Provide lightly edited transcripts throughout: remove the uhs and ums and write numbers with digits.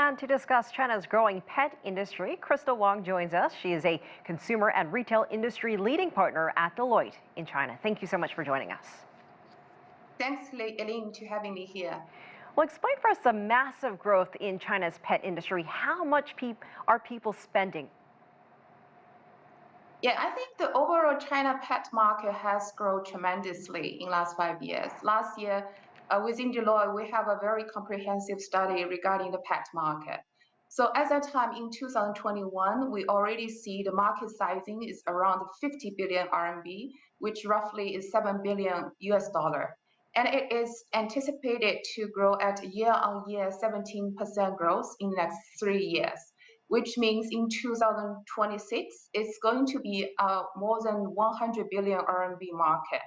And to discuss China's growing pet industry, Crystal Wang joins us. She is a consumer and retail industry leading partner at Deloitte in China. Thank you so much for joining us. Thanks, Elaine, to having me here. Well, explain for us the massive growth in China's pet industry. How much are people spending? Yeah, I think the overall China pet market has grown tremendously in the last 5 years. Last year, within Deloitte, we have a very comprehensive study regarding the pet market. So at that time in 2021, we already see the market sizing is around 50 billion RMB, which roughly is $7 billion US dollar. And it is anticipated to grow at year-on-year 17% growth in the next 3 years, which means in 2026, it's going to be a more than 100 billion RMB market.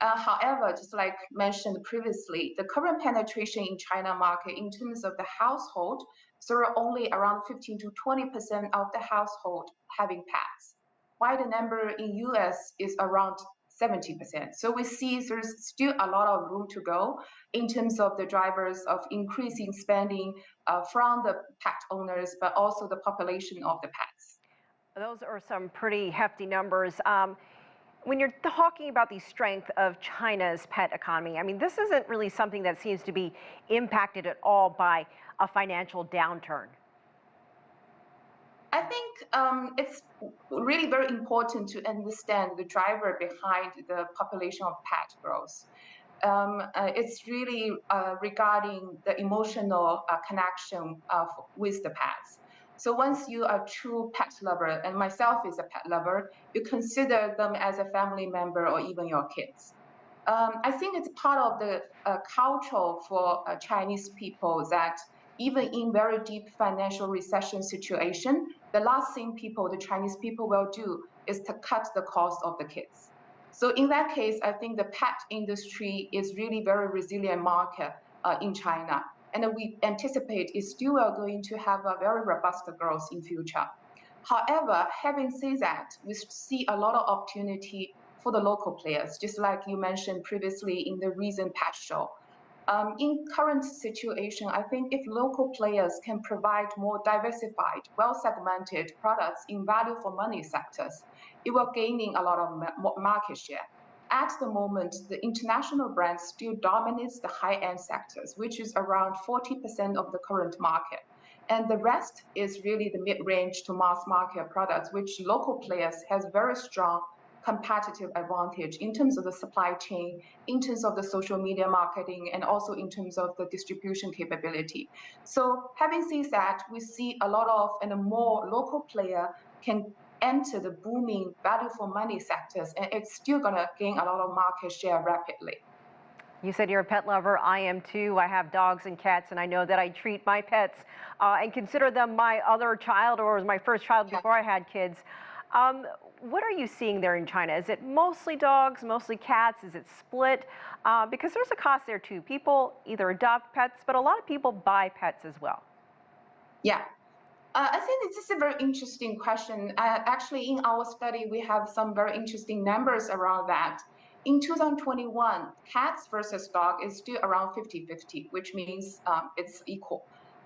However, just like mentioned previously, the current penetration in China market in terms of the household, so only around 15 to 20% of the household having pets, while the number in US is around 70%. So we see there's still a lot of room to go in terms of the drivers of increasing spending from the pet owners, but also the population of the pets. Those are some pretty hefty numbers. When you're talking about the strength of China's pet economy, I mean, this isn't really something that seems to be impacted at all by a financial downturn. I think it's really very important to understand the driver behind the population of pet growth. It's really regarding the emotional connection with the pets. So once you are a true pet lover, and myself is a pet lover, you consider them as a family member or even your kids. I think it's part of the culture for Chinese people that even in very deep financial recession situation, the last thing the Chinese people will do is to cut the cost of the kids. So in that case, I think the pet industry is really very resilient market in China. And we anticipate it's still going to have a very robust growth in future. However, having said that, we see a lot of opportunity for the local players, just like you mentioned previously in the recent pet show. In current situation, I think if local players can provide more diversified, well-segmented products in value for money sectors, it will gaining a lot of market share. At the moment, the international brands still dominates the high-end sectors, which is around 40% of the current market. And the rest is really the mid-range to mass market products, which local players has very strong competitive advantage in terms of the supply chain, in terms of the social media marketing, and also in terms of the distribution capability. So having said that, we see a lot of and a more local player can enter the booming value for money sectors, and it's still going to gain a lot of market share rapidly. You said you're a pet lover. I am too. I have dogs and cats, and I know that I treat my pets and consider them my other child or my first child before I had kids. What are you seeing there in China? Is it mostly dogs, mostly cats? Is it split? Because there's a cost there too. People either adopt pets, but a lot of people buy pets as well. Yeah. I think this is a very interesting question. Actually, in our study, we have some very interesting numbers around that. In 2021, cats versus dog is still around 50-50, which means it's equal.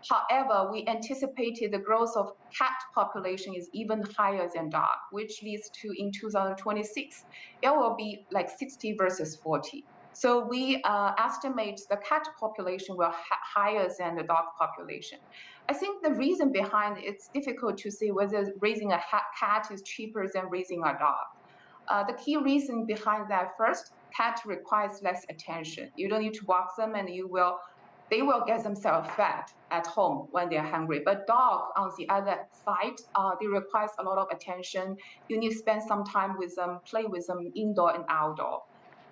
However, we anticipated the growth of cat population is even higher than dog, which leads to in 2026, it will be like 60 versus 40. So we estimate the cat population will higher than the dog population. I think the reason behind it's difficult to say whether raising a cat is cheaper than raising a dog. The key reason behind that, first, cat requires less attention. You don't need to walk them, and they will get themselves fed at home when they're hungry. But dog, on the other side, they require a lot of attention. You need to spend some time with them, play with them indoor and outdoor.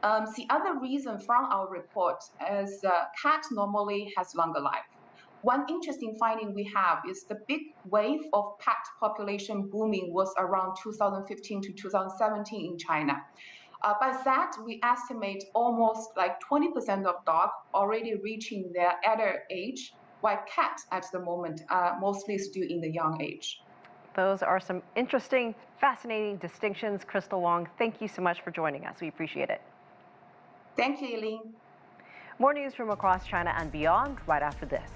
The other reason from our report is cat normally has longer life. One interesting finding we have is the big wave of pet population booming was around 2015 to 2017 in China. By that, we estimate almost like 20% of dogs already reaching their adult age, while cats at the moment are mostly still in the young age. Those are some interesting, fascinating distinctions. Crystal Wang, thank you so much for joining us. We appreciate it. Thank you, Elaine. More news from across China and beyond right after this.